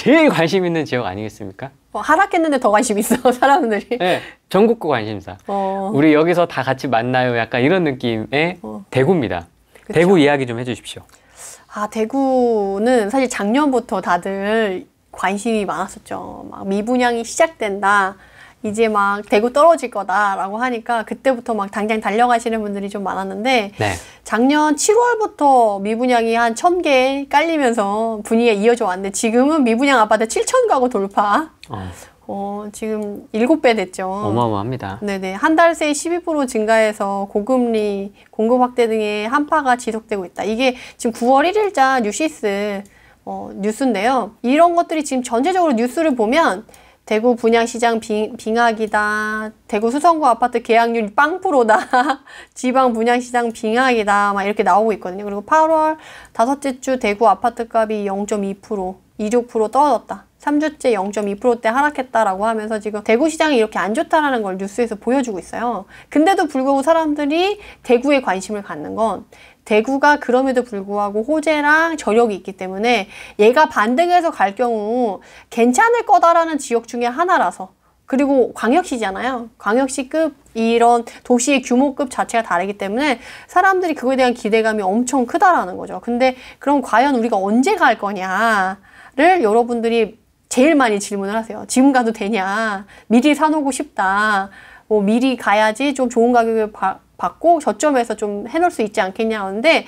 제일 관심 있는 지역 아니겠습니까? 하락했는데 더 관심 있어, 사람들이. 네, 전국구 관심사. 우리 여기서 다 같이 만나요. 약간 이런 느낌의 대구입니다. 그쵸? 대구 이야기 좀 해주십시오. 아, 대구는 사실 작년부터 다들 관심이 많았었죠. 막 미분양이 시작된다. 이제 막 대구 떨어질 거다라고 하니까 그때부터 막 당장 달려가시는 분들이 좀 많았는데 네. 작년 7월부터 미분양이 한 1000개 깔리면서 분위기가 이어져 왔는데 지금은 미분양 아파트 7000가구 돌파. 지금 7배 됐죠. 어마어마합니다. 네네. 한 달 새에 12% 증가해서 고금리, 공급 확대 등의 한파가 지속되고 있다. 이게 지금 9월 1일자 뉴시스 뉴스인데요. 이런 것들이 지금 전체적으로 뉴스를 보면 대구 분양시장 빙하기다. 대구 수성구 아파트 계약률 0%다. 지방 분양시장 빙하기다. 막 이렇게 나오고 있거든요. 그리고 8월 다섯째 주 대구 아파트 값이 0.2%, 2조% 떨어졌다. 3주째 0.2%대 하락했다라고 하면서 지금 대구 시장이 이렇게 안 좋다라는 걸 뉴스에서 보여주고 있어요. 근데도 불구하고 사람들이 대구에 관심을 갖는 건 대구가 그럼에도 불구하고 호재랑 저력이 있기 때문에 얘가 반등해서 갈 경우 괜찮을 거다라는 지역 중에 하나라서 그리고 광역시잖아요. 광역시급 이런 도시의 규모급 자체가 다르기 때문에 사람들이 그거에 대한 기대감이 엄청 크다라는 거죠. 근데 그럼 과연 우리가 언제 갈 거냐를 여러분들이 제일 많이 질문을 하세요. 지금 가도 되냐? 미리 사놓고 싶다. 뭐 미리 가야지 좀 좋은 가격을 받고 저점에서 좀 해놓을 수 있지 않겠냐 하는데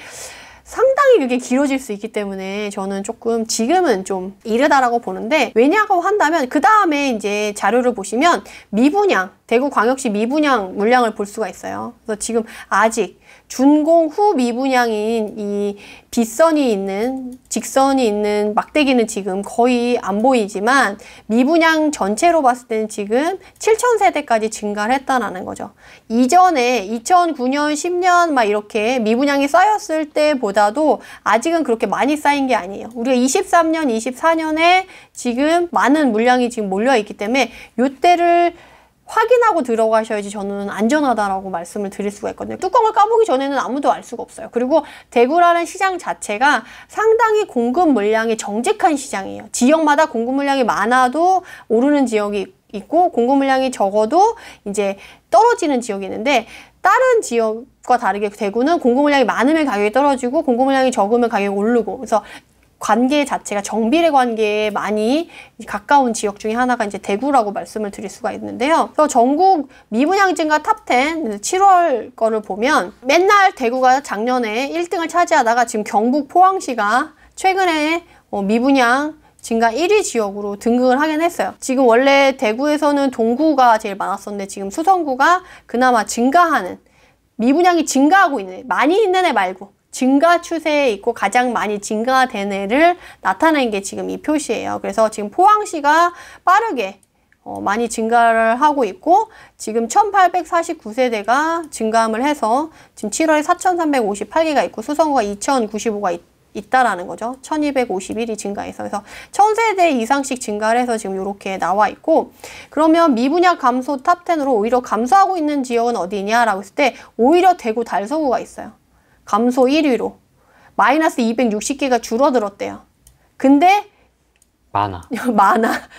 상당히 그게 길어질 수 있기 때문에 저는 조금 지금은 좀 이르다라고 보는데 왜냐고 한다면 그 다음에 이제 자료를 보시면 미분양, 대구광역시 미분양 물량을 볼 수가 있어요. 그래서 지금 아직 준공 후 미분양인 이 빗선이 있는 직선이 있는 막대기는 지금 거의 안 보이지만 미분양 전체로 봤을 때는 지금 7000세대까지 증가를 했다는 거죠. 이전에 2009년, 10년 막 이렇게 미분양이 쌓였을 때보다도 아직은 그렇게 많이 쌓인 게 아니에요. 우리가 23년, 24년에 지금 많은 물량이 지금 몰려있기 때문에 이때를 확인하고 들어가셔야지 저는 안전하다라고 말씀을 드릴 수가 있거든요. 뚜껑을 까보기 전에는 아무도 알 수가 없어요. 그리고 대구라는 시장 자체가 상당히 공급 물량이 정직한 시장이에요. 지역마다 공급 물량이 많아도 오르는 지역이 있고 공급 물량이 적어도 이제 떨어지는 지역이 있는데 다른 지역과 다르게 대구는 공급 물량이 많으면 가격이 떨어지고 공급 물량이 적으면 가격이 오르고 그래서 관계 자체가 정비례 관계에 많이 가까운 지역 중에 하나가 이제 대구라고 말씀을 드릴 수가 있는데요. 그래서 전국 미분양 증가 탑10 7월 거를 보면 맨날 대구가 작년에 1등을 차지하다가 지금 경북 포항시가 최근에 미분양 증가 1위 지역으로 등극을 하긴 했어요. 지금 원래 대구에서는 동구가 제일 많았었는데 지금 수성구가 그나마 증가하는 미분양이 증가하고 있는 많이 있는 애 말고 증가 추세에 있고 가장 많이 증가된 애를 나타낸 게 지금 이 표시예요. 그래서 지금 포항시가 빠르게 많이 증가를 하고 있고 지금 1849세대가 증감을 해서 지금 7월에 4358개가 있고 수성구가 2095가 있다라는 거죠. 1251이 증가해서 그래서 1000세대 이상씩 증가를 해서 지금 이렇게 나와 있고 그러면 미분양 감소 탑10으로 오히려 감소하고 있는 지역은 어디냐라고 했을 때 오히려 대구 달서구가 있어요. 감소 1위로 마이너스 260개가 줄어들었대요. 근데 많아.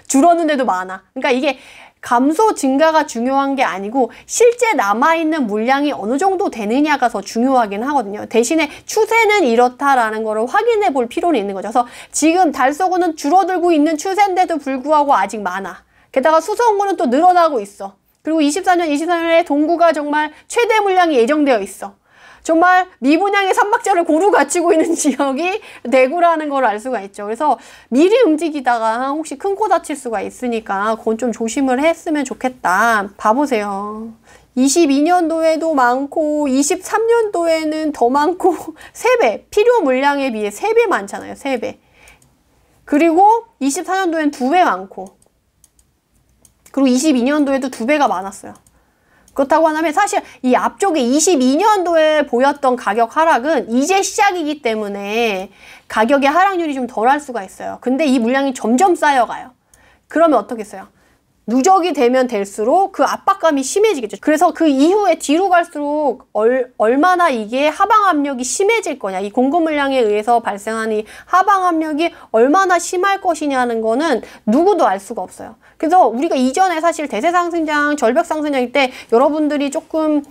줄었는데도 많아. 그러니까 이게 감소 증가가 중요한 게 아니고 실제 남아있는 물량이 어느 정도 되느냐가 더 중요하긴 하거든요. 대신에 추세는 이렇다라는 거를 확인해 볼 필요는 있는 거죠. 그래서 지금 달서구는 줄어들고 있는 추세인데도 불구하고 아직 많아. 게다가 수성구는 또 늘어나고 있어. 그리고 24년에 동구가 정말 최대 물량이 예정되어 있어. 정말 미분양의 삼박자를 고루 갖추고 있는 지역이 대구라는 걸 알 수가 있죠. 그래서 미리 움직이다가 혹시 큰 코 다칠 수가 있으니까 그건 좀 조심을 했으면 좋겠다. 봐보세요. 22년도에도 많고 23년도에는 더 많고 3배, 필요 물량에 비해 3배 많잖아요. 3배. 그리고 24년도엔 2배 많고 그리고 22년도에도 2배가 많았어요. 그렇다고 하면 사실 이 앞쪽에 22년도에 보였던 가격 하락은 이제 시작이기 때문에 가격의 하락률이 좀 덜할 수가 있어요. 근데 이 물량이 점점 쌓여가요. 그러면 어떻겠어요? 누적이 되면 될수록 그 압박감이 심해지겠죠. 그래서 그 이후에 뒤로 갈수록 얼마나 이게 하방 압력이 심해질 거냐, 이 공급 물량에 의해서 발생하는 이 하방 압력이 얼마나 심할 것이냐는 거는 누구도 알 수가 없어요. 그래서 우리가 이전에 사실 대세 상승장, 절벽 상승장일 때 여러분들이 조금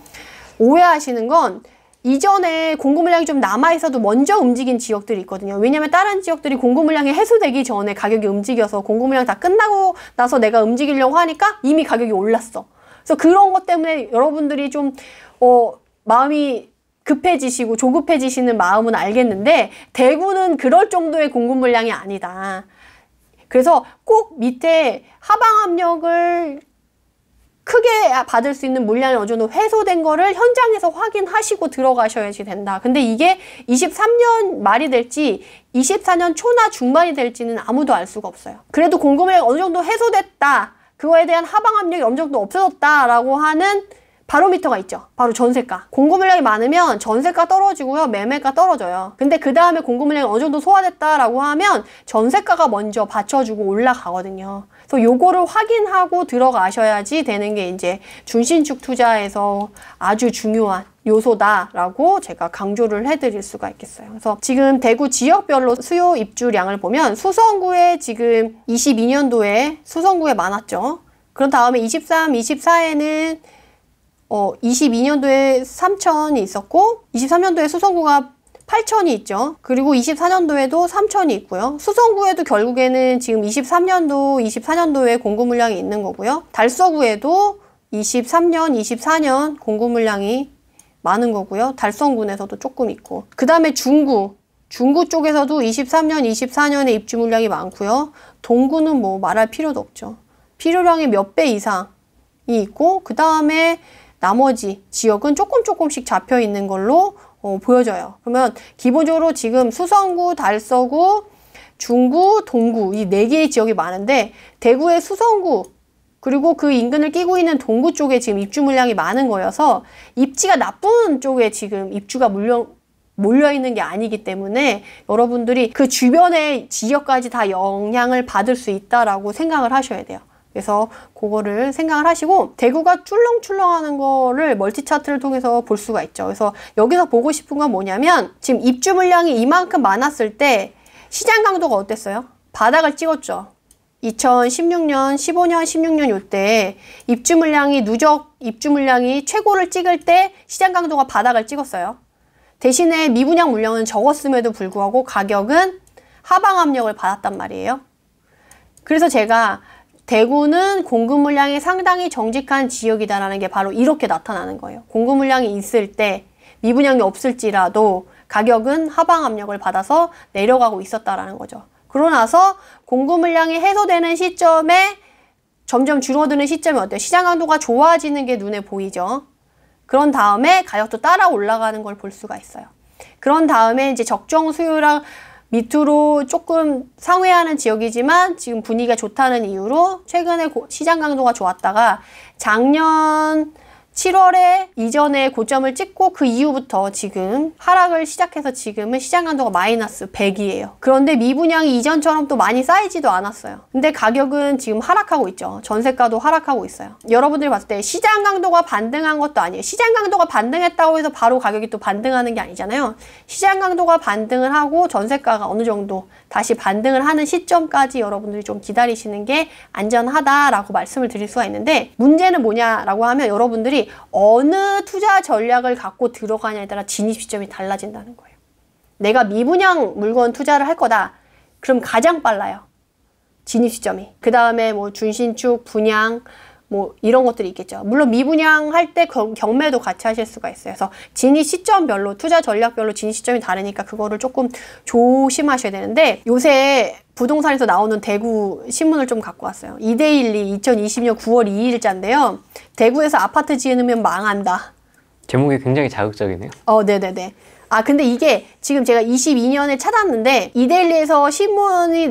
오해하시는 건 이전에 공급 물량이 좀 남아있어도 먼저 움직인 지역들이 있거든요. 왜냐면 다른 지역들이 공급 물량이 해소되기 전에 가격이 움직여서 공급 물량 다 끝나고 나서 내가 움직이려고 하니까 이미 가격이 올랐어. 그래서 그런 것 때문에 여러분들이 좀 마음이 급해지시고 조급해지시는 마음은 알겠는데 대구는 그럴 정도의 공급 물량이 아니다. 그래서 꼭 밑에 하방 압력을 크게 받을 수 있는 물량이 어느 정도 회소된 거를 현장에서 확인하시고 들어가셔야지 된다. 근데 이게 23년 말이 될지 24년 초나 중반이 될지는 아무도 알 수가 없어요. 그래도 공급 물량이 어느 정도 해소됐다, 그거에 대한 하방 압력이 어느 정도 없어졌다라고 하는 바로미터가 있죠. 바로 전세가. 공급 물량이 많으면 전세가 떨어지고요, 매매가 떨어져요. 근데 그 다음에 공급 물량이 어느 정도 소화됐다라고 하면 전세가가 먼저 받쳐주고 올라가거든요. 그래서 요거를 확인하고 들어가셔야지 되는 게 이제 준신축 투자에서 아주 중요한 요소다라고 제가 강조를 해드릴 수가 있겠어요. 그래서 지금 대구 지역별로 수요 입주량을 보면 수성구에 지금 22년도에 수성구에 많았죠. 그런 다음에 23, 24에는 22년도에 3천이 있었고 23년도에 수성구가 8천이 있죠. 그리고 24년도에도 3천이 있고요. 수성구에도 결국에는 지금 23년도, 24년도에 공급 물량이 있는 거고요. 달서구에도 23년, 24년 공급 물량이 많은 거고요. 달성군에서도 조금 있고. 그 다음에 중구 쪽에서도 23년, 24년에 입주 물량이 많고요. 동구는 뭐 말할 필요도 없죠. 필요량이 몇 배 이상이 있고, 그 다음에 나머지 지역은 조금씩 잡혀 있는 걸로 보여져요. 그러면 기본적으로 지금 수성구, 달서구, 중구, 동구 이 4개의 지역이 많은데 대구의 수성구 그리고 그 인근을 끼고 있는 동구 쪽에 지금 입주 물량이 많은 거여서 입지가 나쁜 쪽에 지금 입주가 몰려있는 게 아니기 때문에 여러분들이 그 주변의 지역까지 다 영향을 받을 수 있다라고 생각을 하셔야 돼요. 그래서 그거를 생각을 하시고 대구가 출렁출렁하는 거를 멀티 차트를 통해서 볼 수가 있죠. 그래서 여기서 보고 싶은 건 뭐냐면 지금 입주 물량이 이만큼 많았을 때 시장 강도가 어땠어요? 바닥을 찍었죠. 2016년, 15년, 16년 요때 입주 물량이 누적 입주 물량이 최고를 찍을 때 시장 강도가 바닥을 찍었어요. 대신에 미분양 물량은 적었음에도 불구하고 가격은 하방 압력을 받았단 말이에요. 그래서 제가 대구는 공급 물량이 상당히 정직한 지역이다라는 게 바로 이렇게 나타나는 거예요. 공급 물량이 있을 때 미분양이 없을지라도 가격은 하방 압력을 받아서 내려가고 있었다라는 거죠. 그러고 나서 공급 물량이 해소되는 시점에 점점 줄어드는 시점이 어때요? 시장 강도가 좋아지는 게 눈에 보이죠. 그런 다음에 가격도 따라 올라가는 걸 볼 수가 있어요. 그런 다음에 이제 적정 수요랑 밑으로 조금 상회하는 지역이지만 지금 분위기가 좋다는 이유로 최근에 시장 강도가 좋았다가 작년 7월에 이전에 고점을 찍고 그 이후부터 지금 하락을 시작해서 지금은 시장 강도가 마이너스 100이에요. 그런데 미분양이 이전처럼 또 많이 쌓이지도 않았어요. 근데 가격은 지금 하락하고 있죠. 전세가도 하락하고 있어요. 여러분들이 봤을 때 시장 강도가 반등한 것도 아니에요. 시장 강도가 반등했다고 해서 바로 가격이 또 반등하는 게 아니잖아요. 시장 강도가 반등을 하고 전세가가 어느 정도 다시 반등을 하는 시점까지 여러분들이 좀 기다리시는 게 안전하다라고 말씀을 드릴 수가 있는데 문제는 뭐냐라고 하면 여러분들이 어느 투자 전략을 갖고 들어가냐에 따라 진입 시점이 달라진다는 거예요. 내가 미분양 물건 투자를 할 거다. 그럼 가장 빨라요. 진입 시점이. 그 다음에 뭐 준신축, 분양 뭐 이런 것들이 있겠죠. 물론 미분양 할 때 경매도 같이 하실 수가 있어요. 그래서 진입 시점별로 투자 전략별로 진입 시점이 다르니까 그거를 조금 조심하셔야 되는데 요새 부동산에서 나오는 대구 신문을 좀 갖고 왔어요. 이데일리 2020년 9월 2일자인데요. 대구에서 아파트 지으면 망한다. 제목이 굉장히 자극적이네요. 네네네. 근데 이게 지금 제가 22년에 찾았는데 이데일리에서 신문이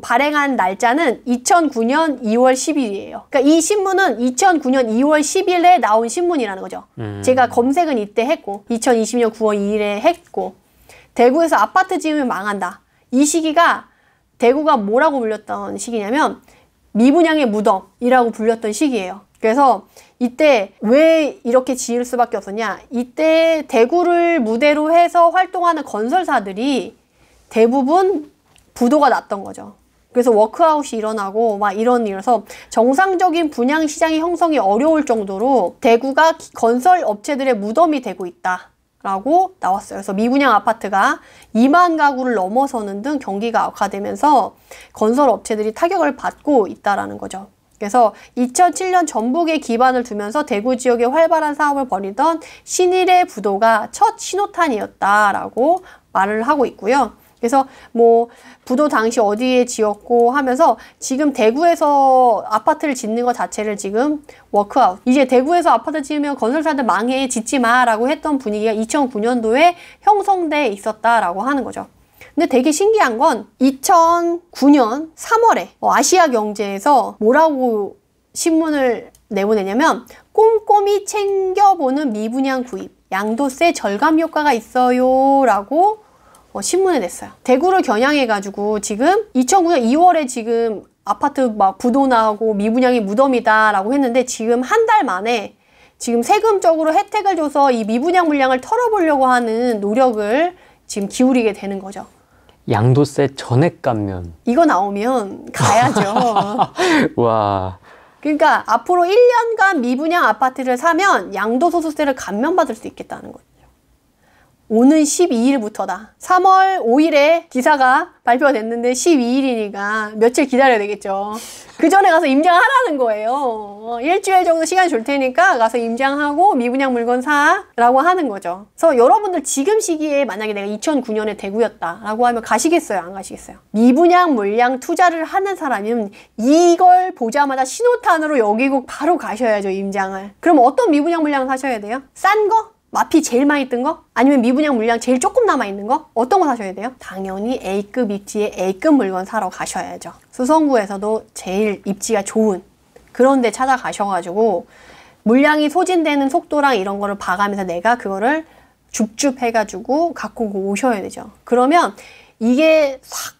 발행한 날짜는 2009년 2월 10일이에요. 그러니까 이 신문은 2009년 2월 10일에 나온 신문이라는 거죠. 제가 검색은 이때 했고 2020년 9월 2일에 했고 대구에서 아파트 지으면 망한다. 이 시기가 대구가 뭐라고 불렸던 시기냐면 미분양의 무덤이라고 불렸던 시기예요. 그래서 이때 왜 이렇게 지을 수밖에 없었냐? 이때 대구를 무대로 해서 활동하는 건설사들이 대부분 부도가 났던 거죠. 그래서 워크아웃이 일어나고 막 일어서 정상적인 분양 시장이 형성이 어려울 정도로 대구가 건설 업체들의 무덤이 되고 있다라고 나왔어요. 그래서 미분양 아파트가 2만 가구를 넘어서는 등 경기가 악화되면서 건설 업체들이 타격을 받고 있다라는 거죠. 그래서 2007년 전북에 기반을 두면서 대구 지역에 활발한 사업을 벌이던 신일의 부도가 첫 신호탄이었다라고 말을 하고 있고요. 그래서 뭐 부도 당시 어디에 지었고 하면서 지금 대구에서 아파트를 짓는 것 자체를 지금 워크아웃. 이제 대구에서 아파트 지으면 건설사들 망해 짓지 마라고 했던 분위기가 2009년도에 형성돼 있었다라고 하는 거죠. 근데 되게 신기한 건 2009년 3월에 아시아 경제에서 뭐라고 신문을 내보내냐면 꼼꼼히 챙겨보는 미분양 구입, 양도세 절감 효과가 있어요 라고 신문에 냈어요. 대구를 겨냥해가지고 지금 2009년 2월에 지금 아파트 막 부도 나고 미분양이 무덤이다 라고 했는데 지금 한 달 만에 지금 세금적으로 혜택을 줘서 이 미분양 물량을 털어보려고 하는 노력을 지금 기울이게 되는 거죠. 양도세 전액 감면. 이거 나오면 가야죠. 와. 그러니까 앞으로 1년간 미분양 아파트를 사면 양도소득세를 감면받을 수 있겠다는 거죠. 오는 12일부터다. 3월 5일에 기사가 발표가 됐는데 12일이니까 며칠 기다려야 되겠죠. 그 전에 가서 임장하라는 거예요. 일주일 정도 시간 줄 테니까 가서 임장하고 미분양 물건 사라고 하는 거죠. 그래서 여러분들 지금 시기에 만약에 내가 2009년에 대구였다라고 하면 가시겠어요? 안 가시겠어요? 미분양 물량 투자를 하는 사람이면 이걸 보자마자 신호탄으로 여기고 바로 가셔야죠, 임장을. 그럼 어떤 미분양 물량을 사셔야 돼요? 싼 거? 마피 제일 많이 뜬 거? 아니면 미분양 물량 제일 조금 남아있는 거? 어떤 거 사셔야 돼요? 당연히 A급 입지에 A급 물건 사러 가셔야죠. 수성구에서도 제일 입지가 좋은 그런 데 찾아가셔가지고 물량이 소진되는 속도랑 이런 거를 봐가면서 내가 그거를 줍줍 해가지고 갖고 오셔야 되죠. 그러면 이게 확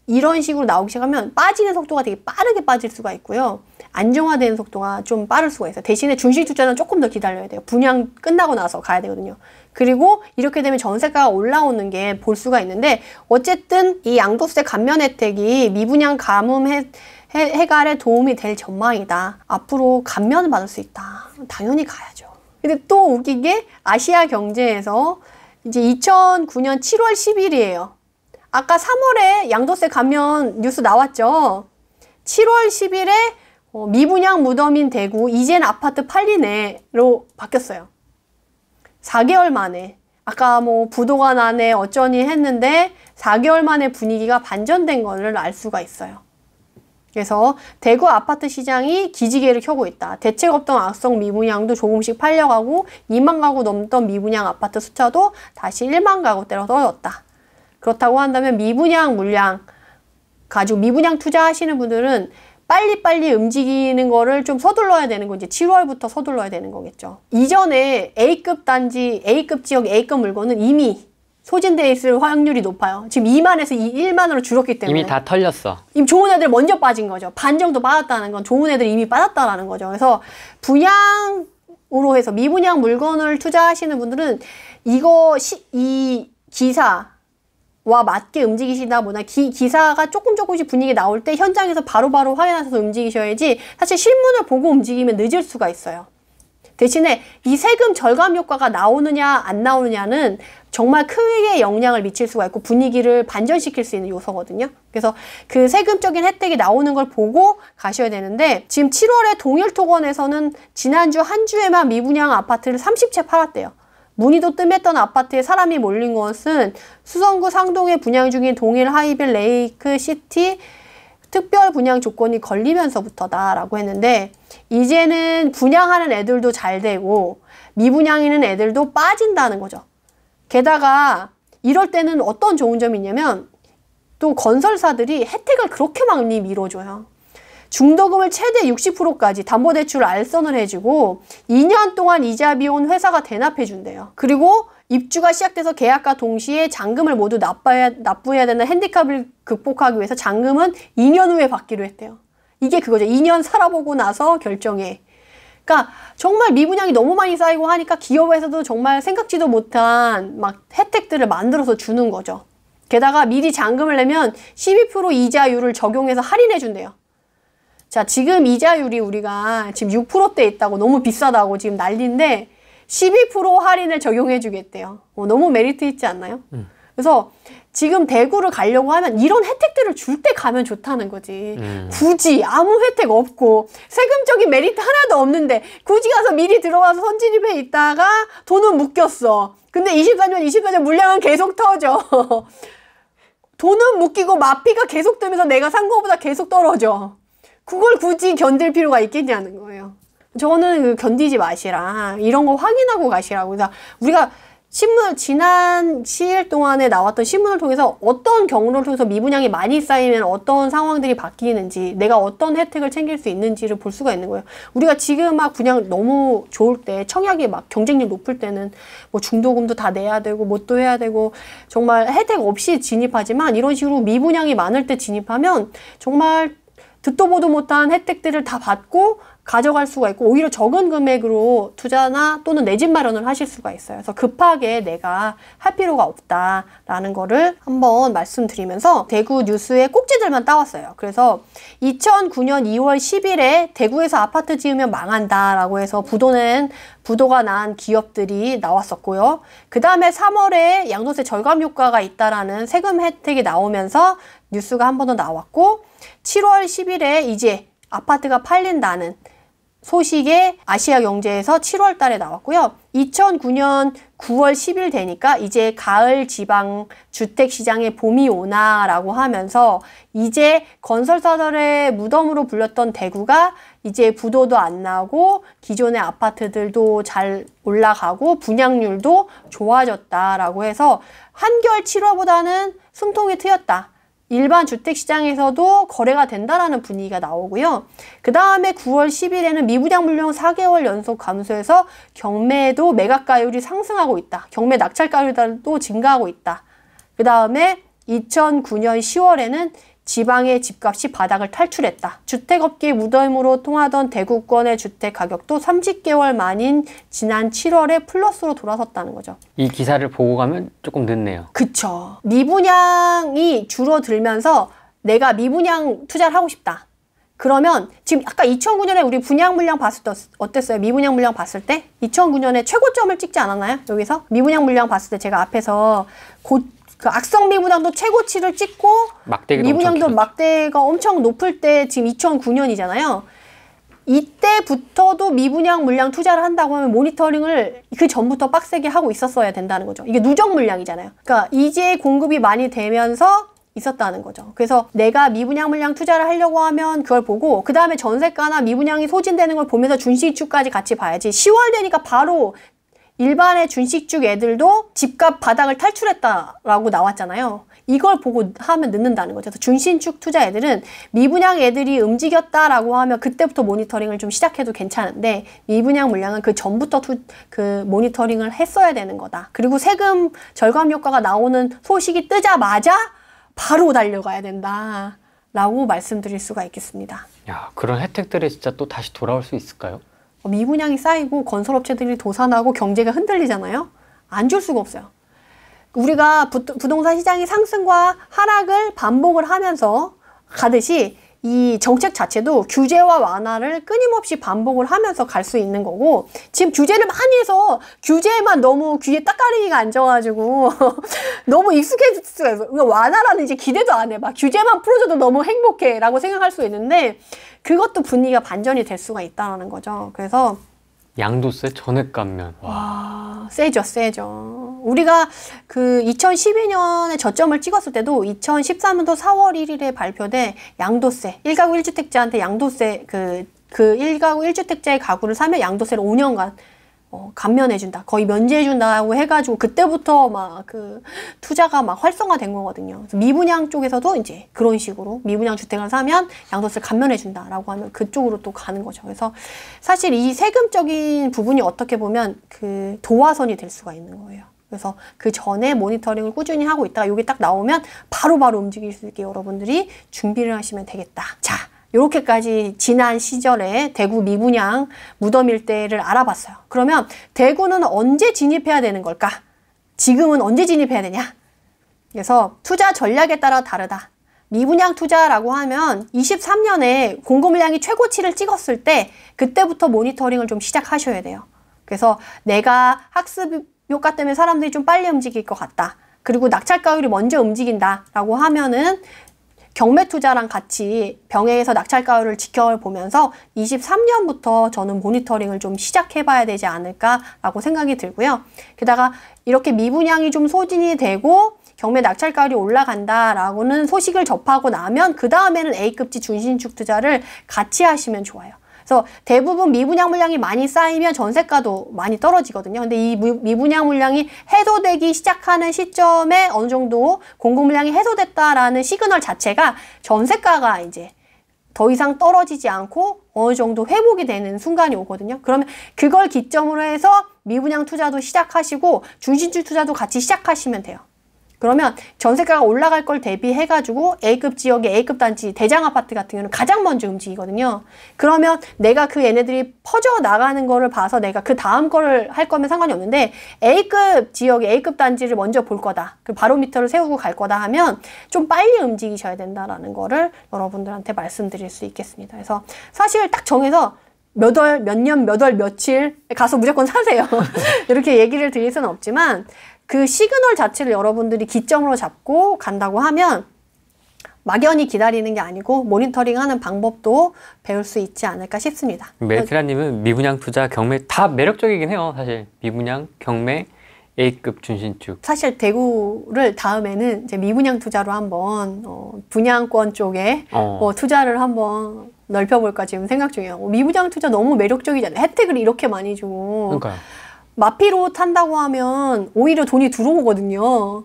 이런 식으로 나오기 시작하면 빠지는 속도가 되게 빠르게 빠질 수가 있고요. 안정화되는 속도가 좀 빠를 수가 있어요. 대신에 준실 투자는 조금 더 기다려야 돼요. 분양 끝나고 나서 가야 되거든요. 그리고 이렇게 되면 전세가가 올라오는 게 볼 수가 있는데 어쨌든 이 양도세 감면 혜택이 미분양 가뭄 해갈에 도움이 될 전망이다. 앞으로 감면을 받을 수 있다. 당연히 가야죠. 근데 또 웃긴 게 아시아 경제에서 이제 2009년 7월 10일이에요. 아까 3월에 양도세 감면 뉴스 나왔죠. 7월 10일에 미분양 무덤인 대구 이젠 아파트 팔리네로 바뀌었어요. 4개월 만에 아까 뭐 부도가 나네 어쩌니 했는데 4개월 만에 분위기가 반전된 거를 알 수가 있어요. 그래서 대구 아파트 시장이 기지개를 켜고 있다. 대책 없던 악성 미분양도 조금씩 팔려가고 2만 가구 넘던 미분양 아파트 숫자도 다시 1만 가구대로 떨어졌다. 그렇다고 한다면 미분양 물량 가지고 미분양 투자하시는 분들은 빨리빨리 움직이는 거를 좀 서둘러야 되는 거 이제 7월부터 서둘러야 되는 거겠죠. 이전에 A급 단지, A급 지역, A급 물건은 이미 소진돼 있을 확률이 높아요. 지금 2만에서 1만으로 줄었기 때문에. 이미 다 털렸어. 이미 좋은 애들 먼저 빠진 거죠. 반 정도 빠졌다는 건 좋은 애들이 이미 빠졌다라는 거죠. 그래서 분양으로 해서 미분양 물건을 투자하시는 분들은 이 기사 와 맞게 움직이시다 보다 기사가 조금씩 분위기 나올 때 현장에서 바로바로 확인하셔서 움직이셔야지 사실 실문을 보고 움직이면 늦을 수가 있어요. 대신에 이 세금 절감 효과가 나오느냐 안 나오느냐는 정말 크게 영향을 미칠 수가 있고 분위기를 반전시킬 수 있는 요소거든요. 그래서 그 세금적인 혜택이 나오는 걸 보고 가셔야 되는데 지금 7월에 동일토건에서는 지난주 한 주에만 미분양 아파트를 30채 팔았대요. 문의도 뜸했던 아파트에 사람이 몰린 것은 수성구 상동에 분양 중인 동일 하이빌 레이크 시티 특별 분양 조건이 걸리면서부터다라고 했는데 이제는 분양하는 애들도 잘 되고 미분양이는 애들도 빠진다는 거죠. 게다가 이럴 때는 어떤 좋은 점이 있냐면 또 건설사들이 혜택을 그렇게 많이 밀어줘요. 중도금을 최대 60%까지 담보대출을 알선을 해주고 2년 동안 이자 비용 회사가 대납해 준대요. 그리고 입주가 시작돼서 계약과 동시에 잔금을 모두 납부해야 되는 핸디캡을 극복하기 위해서 잔금은 2년 후에 받기로 했대요. 이게 그거죠. 2년 살아보고 나서 결정해. 그러니까 정말 미분양이 너무 많이 쌓이고 하니까 기업에서도 정말 생각지도 못한 막 혜택들을 만들어서 주는 거죠. 게다가 미리 잔금을 내면 12% 이자율을 적용해서 할인해 준대요. 자, 지금 이자율이 우리가 지금 6%대 있다고 너무 비싸다고 지금 난리인데 12% 할인을 적용해 주겠대요. 너무 메리트 있지 않나요? 그래서 지금 대구를 가려고 하면 이런 혜택들을 줄 때 가면 좋다는 거지. 굳이 아무 혜택 없고 세금적인 메리트 하나도 없는데 굳이 가서 미리 들어와서 선진입해 있다가 돈은 묶였어. 근데 24년 물량은 계속 터져. 돈은 묶이고 마피가 계속 되면서 내가 산 거보다 계속 떨어져. 그걸 굳이 견딜 필요가 있겠냐는 거예요. 저는 견디지 마시라. 이런 거 확인하고 가시라고. 그래서 우리가 지난 시일 동안에 나왔던 신문을 통해서 어떤 경로를 통해서 미분양이 많이 쌓이면 어떤 상황들이 바뀌는지, 내가 어떤 혜택을 챙길 수 있는지를 볼 수가 있는 거예요. 우리가 지금 막 분양 너무 좋을 때, 청약이 막 경쟁력 높을 때는 뭐 중도금도 다 내야 되고, 뭣도 해야 되고, 정말 혜택 없이 진입하지만 이런 식으로 미분양이 많을 때 진입하면 정말 듣도 보도 못한 혜택들을 다 받고 가져갈 수가 있고 오히려 적은 금액으로 투자나 또는 내 집 마련을 하실 수가 있어요. 그래서 급하게 내가 할 필요가 없다라는 거를 한번 말씀드리면서 대구 뉴스의 꼭지들만 따왔어요. 그래서 2009년 2월 10일에 대구에서 아파트 지으면 망한다라고 해서 부도가 난 기업들이 나왔었고요. 그 다음에 3월에 양도세 절감 효과가 있다라는 세금 혜택이 나오면서 뉴스가 한 번 더 나왔고 7월 10일에 이제 아파트가 팔린다는 소식에 아시아경제에서 7월 달에 나왔고요. 2009년 9월 10일 되니까 이제 가을 지방 주택시장에 봄이 오나라고 하면서 이제 건설사들의 무덤으로 불렸던 대구가 이제 부도도 안 나고 기존의 아파트들도 잘 올라가고 분양률도 좋아졌다라고 해서 한결 7월보다는 숨통이 트였다. 일반 주택시장에서도 거래가 된다라는 분위기가 나오고요. 그 다음에 9월 10일에는 미분양 물량 4개월 연속 감소해서 경매도 매각가율이 상승하고 있다. 경매 낙찰가율도 증가하고 있다. 그 다음에 2009년 10월에는 지방의 집값이 바닥을 탈출했다. 주택업계 무덤으로 통하던 대구권의 주택 가격도 30개월 만인 지난 7월에 플러스로 돌아섰다는 거죠. 이 기사를 보고 가면 조금 늦네요. 그쵸. 미분양이 줄어들면서 내가 미분양 투자를 하고 싶다. 그러면 지금 아까 2009년에 우리 분양 물량 봤을 때 어땠어요? 미분양 물량 봤을 때? 2009년에 최고점을 찍지 않았나요? 여기서? 미분양 물량 봤을 때 제가 앞에서 그 악성 미분양도 최고치를 찍고 미분양도 막대가 엄청 높을 때 지금 2009년이잖아요. 이때부터도 미분양 물량 투자를 한다고 하면 모니터링을 그 전부터 빡세게 하고 있었어야 된다는 거죠. 이게 누적 물량이잖아요. 그러니까 이제 공급이 많이 되면서 있었다는 거죠. 그래서 내가 미분양 물량 투자를 하려고 하면 그걸 보고 그 다음에 전세가나 미분양이 소진되는 걸 보면서 준시축까지 같이 봐야지. 10월 되니까 바로 일반의 준식축 애들도 집값 바닥을 탈출했다라고 나왔잖아요. 이걸 보고 하면 늦는다는 거죠. 그래서 준신축 투자 애들은 미분양 애들이 움직였다라고 하면 그때부터 모니터링을 좀 시작해도 괜찮은데 미분양 물량은 그 전부터 그 모니터링을 했어야 되는 거다. 그리고 세금 절감 효과가 나오는 소식이 뜨자마자 바로 달려가야 된다라고 말씀드릴 수가 있겠습니다. 야, 그런 혜택들이 진짜 또 다시 돌아올 수 있을까요? 미분양이 쌓이고 건설업체들이 도산하고 경제가 흔들리잖아요. 안 줄 수가 없어요. 우리가 부동산 시장의 상승과 하락을 반복을 하면서 가듯이 이 정책 자체도 규제와 완화를 끊임없이 반복을 하면서 갈 수 있는 거고 지금 규제를 많이 해서 규제에만 너무 귀에 딱가리가 앉아가지고 너무 익숙해질 수가 있어요. 그러니까 완화라는 이제 기대도 안 해. 막 규제만 풀어줘도 너무 행복해 라고 생각할 수 있는데 그것도 분위기가 반전이 될 수가 있다는 거죠. 그래서 양도세 전액 감면. 와, 세죠. 우리가 그 2012년에 저점을 찍었을 때도 2013년도 4월 1일에 발표된 양도세, 1가구 1주택자한테 양도세, 그 1가구 1주택자의 가구를 사면 양도세를 5년간 감면해준다. 거의 면제해준다고 해가지고 그때부터 막 그 투자가 막 활성화된 거거든요. 그래서 미분양 쪽에서도 이제 그런 식으로 미분양 주택을 사면 양도세를 감면해준다라고 하면 그쪽으로 또 가는 거죠. 그래서 사실 이 세금적인 부분이 어떻게 보면 그 도화선이 될 수가 있는 거예요. 그래서 그 전에 모니터링을 꾸준히 하고 있다가 여기 딱 나오면 바로바로 움직일 수 있게 여러분들이 준비를 하시면 되겠다. 자, 이렇게까지 지난 시절에 대구 미분양 무덤 일대를 알아봤어요. 그러면 대구는 언제 진입해야 되는 걸까? 지금은 언제 진입해야 되냐? 그래서 투자 전략에 따라 다르다. 미분양 투자라고 하면 23년에 공급 물량이 최고치를 찍었을 때 그때부터 모니터링을 좀 시작하셔야 돼요. 그래서 내가 학습 효과 때문에 사람들이 좀 빨리 움직일 것 같다. 그리고 낙찰가율이 먼저 움직인다라고 하면은 경매 투자랑 같이 병행해서 낙찰가율을 지켜보면서 23년부터 저는 모니터링을 좀 시작해봐야 되지 않을까라고 생각이 들고요. 게다가 이렇게 미분양이 좀 소진이 되고 경매 낙찰가율이 올라간다라고는 소식을 접하고 나면 그 다음에는 A급지 준신축 투자를 같이 하시면 좋아요. 그래서 대부분 미분양 물량이 많이 쌓이면 전세가도 많이 떨어지거든요. 근데 이 미분양 물량이 해소되기 시작하는 시점에 어느 정도 공급 물량이 해소됐다라는 시그널 자체가 전세가가 이제 더 이상 떨어지지 않고 어느 정도 회복이 되는 순간이 오거든요. 그러면 그걸 기점으로 해서 미분양 투자도 시작하시고 준신축 투자도 같이 시작하시면 돼요. 그러면 전세가가 올라갈 걸 대비해가지고 A급 지역의 A급 단지 대장 아파트 같은 경우는 가장 먼저 움직이거든요. 그러면 내가 그 얘네들이 퍼져 나가는 거를 봐서 내가 그 다음 거를 할 거면 상관이 없는데 A급 지역의 A급 단지를 먼저 볼 거다. 그 바로미터를 세우고 갈 거다 하면 좀 빨리 움직이셔야 된다라는 거를 여러분들한테 말씀드릴 수 있겠습니다. 그래서 사실 딱 정해서 몇 월, 몇 년, 몇 월, 며칠 가서 무조건 사세요. 이렇게 얘기를 드릴 수는 없지만 그 시그널 자체를 여러분들이 기점으로 잡고 간다고 하면 막연히 기다리는 게 아니고 모니터링하는 방법도 배울 수 있지 않을까 싶습니다. 메트라님은 미분양 투자, 경매 다 매력적이긴 해요. 사실 미분양, 경매, A급 준신축. 사실 대구를 다음에는 이제 미분양 투자로 한번 분양권 쪽에 투자를 한번 넓혀볼까 지금 생각 중이에요. 미분양 투자 너무 매력적이잖아요. 혜택을 이렇게 많이 주고. 그러니까요. 마피로 탄다고 하면 오히려 돈이 들어오거든요.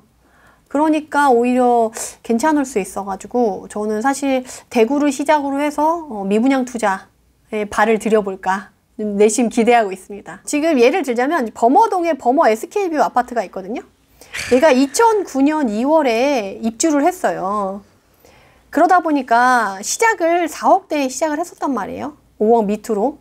그러니까 오히려 괜찮을 수 있어가지고 저는 사실 대구를 시작으로 해서 미분양 투자에 발을 들여볼까 내심 기대하고 있습니다. 지금 예를 들자면 범어동에 범어 SK뷰 아파트가 있거든요. 얘가 2009년 2월에 입주를 했어요. 그러다 보니까 시작을 4억대에 시작을 했었단 말이에요. 5억 밑으로.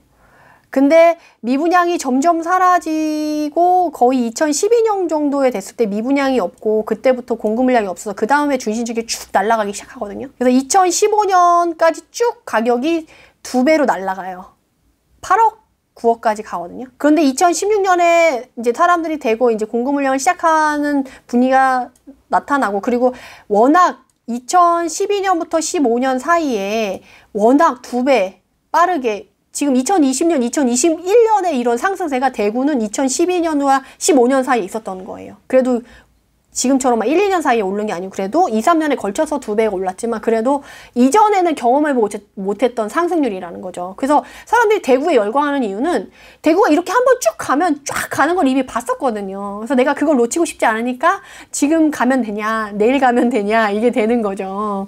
근데 미분양이 점점 사라지고 거의 2012년 정도에 됐을 때 미분양이 없고 그때부터 공급 물량이 없어서 그 다음에 준신축이 쭉 날아가기 시작하거든요. 그래서 2015년까지 쭉 가격이 2배로 날아가요. 8억, 9억까지 가거든요. 그런데 2016년에 이제 사람들이 되고 이제 공급 물량을 시작하는 분위기가 나타나고 그리고 워낙 2012년부터 15년 사이에 워낙 2배 빠르게 지금 2020년, 2021년에 이런 상승세가 대구는 2012년과 15년 사이에 있었던 거예요. 그래도 지금처럼 막 1, 2년 사이에 오른 게 아니고 그래도 2, 3년에 걸쳐서 2배가 올랐지만 그래도 이전에는 경험해보지 못했던 상승률이라는 거죠. 그래서 사람들이 대구에 열광하는 이유는 대구가 이렇게 한번 쭉 가면 쫙 가는 걸 이미 봤었거든요. 그래서 내가 그걸 놓치고 싶지 않으니까 지금 가면 되냐, 내일 가면 되냐 이게 되는 거죠.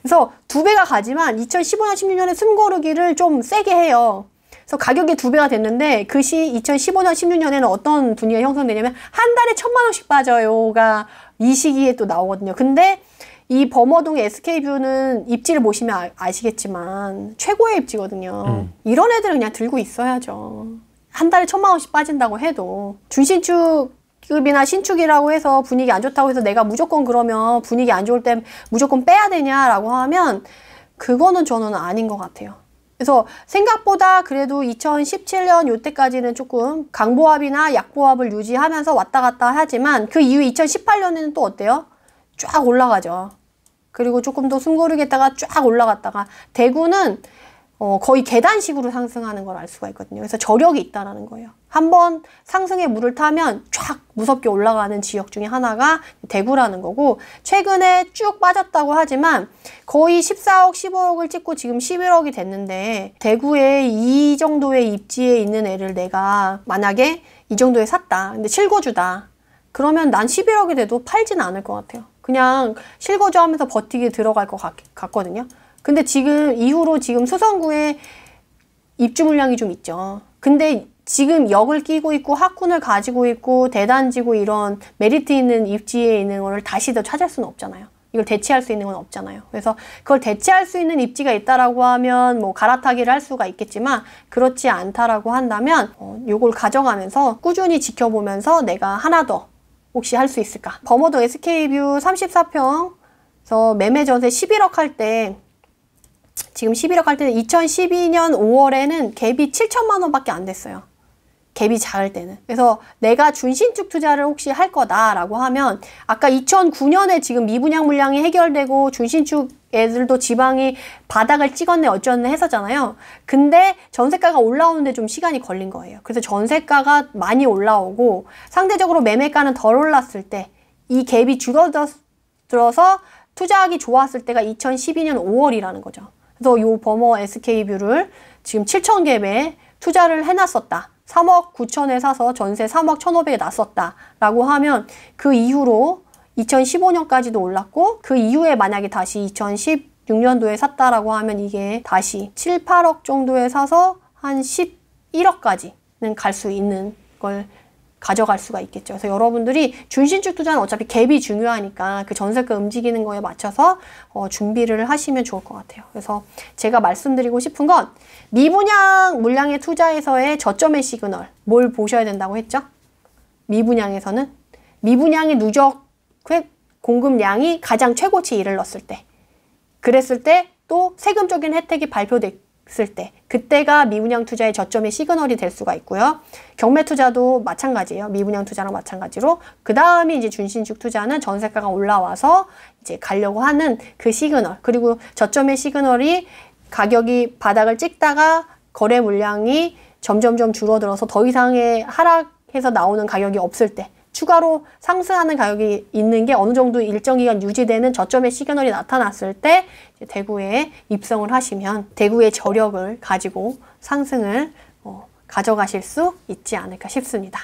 그래서 2배가 가지만 2015년, 16년에 숨고르기를 좀 세게 해요. 그래서 가격이 2배가 됐는데 그 시 2015년, 16년에는 어떤 분위기가 형성되냐면 한 달에 1,000만 원씩 빠져요가 이 시기에 또 나오거든요. 근데 이 범어동의 SK뷰는 입지를 보시면 아시겠지만 최고의 입지거든요. 이런 애들은 그냥 들고 있어야죠. 한 달에 1,000만 원씩 빠진다고 해도 준신축 급이나 신축이라고 해서 분위기 안 좋다고 해서 내가 무조건 그러면 분위기 안 좋을 때 무조건 빼야 되냐라고 하면 그거는 저는 아닌 것 같아요. 그래서 생각보다 그래도 2017년 요때까지는 조금 강보합이나 약보합을 유지하면서 왔다 갔다 하지만 그 이후 2018년에는 또 어때요? 쫙 올라가죠. 그리고 조금 더 숨고르겠다가 쫙 올라갔다가 대구는 거의 계단식으로 상승하는 걸 알 수가 있거든요. 그래서 저력이 있다라는 거예요. 한번 상승의 물을 타면 쫙 무섭게 올라가는 지역 중에 하나가 대구라는 거고 최근에 쭉 빠졌다고 하지만 거의 14억, 15억을 찍고 지금 11억이 됐는데 대구에 이 정도의 입지에 있는 애를 내가 만약에 이 정도에 샀다. 근데 실거주다. 그러면 난 11억이 돼도 팔지는 않을 것 같아요. 그냥 실거주하면서 버티게 들어갈 것 같거든요. 근데 지금 이후로 지금 수성구에 입주 물량이 좀 있죠. 근데 지금 역을 끼고 있고 학군을 가지고 있고 대단지고 이런 메리트 있는 입지에 있는 거를 다시 더 찾을 수는 없잖아요. 이걸 대체할 수 있는 건 없잖아요. 그래서 그걸 대체할 수 있는 입지가 있다라고 하면 뭐 갈아타기를 할 수가 있겠지만 그렇지 않다라고 한다면 요걸 가져가면서 꾸준히 지켜보면서 내가 하나 더 혹시 할 수 있을까? 범어도 SK뷰 34평에서 매매 전세 11억 할 때 지금 11억 할 때는 2012년 5월에는 갭이 7천만 원밖에 안 됐어요. 갭이 작을 때는. 그래서 내가 준신축 투자를 혹시 할 거다라고 하면 아까 2009년에 지금 미분양 물량이 해결되고 준신축 애들도 지방이 바닥을 찍었네 어쩌네 했었잖아요. 근데 전세가가 올라오는데 좀 시간이 걸린 거예요. 그래서 전세가가 많이 올라오고 상대적으로 매매가는 덜 올랐을 때 이 갭이 줄어들어서 투자하기 좋았을 때가 2012년 5월이라는 거죠. 그래서 요 범어 SK뷰를 지금 7천 갭에 투자를 해놨었다. 3억 9천에 사서 전세 3억 1,500에 났었다 라고 하면 그 이후로 2015년까지도 올랐고 그 이후에 만약에 다시 2016년도에 샀다라고 하면 이게 다시 7, 8억 정도에 사서 한 11억까지는 갈 수 있는 걸 가져갈 수가 있겠죠. 그래서 여러분들이 준신축 투자는 어차피 갭이 중요하니까 그 전세가 움직이는 거에 맞춰서 준비를 하시면 좋을 것 같아요. 그래서 제가 말씀드리고 싶은 건 미분양 물량의 투자에서의 저점의 시그널 뭘 보셔야 된다고 했죠? 미분양에서는 미분양의 누적 공급량이 가장 최고치에 이르렀을 때 그랬을 때 또 세금적인 혜택이 발표됐을 때 그때가 미분양 투자의 저점의 시그널이 될 수가 있고요. 경매 투자도 마찬가지예요. 미분양 투자랑 마찬가지로 그 다음에 이제 준신축 투자는 전세가가 올라와서 이제 가려고 하는 그 시그널 그리고 저점의 시그널이 가격이 바닥을 찍다가 거래 물량이 점점점 줄어들어서 더 이상의 하락해서 나오는 가격이 없을 때 추가로 상승하는 가격이 있는 게 어느 정도 일정 기간 유지되는 저점의 시그널이 나타났을 때 이제 대구에 입성을 하시면 대구의 저력을 가지고 상승을 가져가실 수 있지 않을까 싶습니다.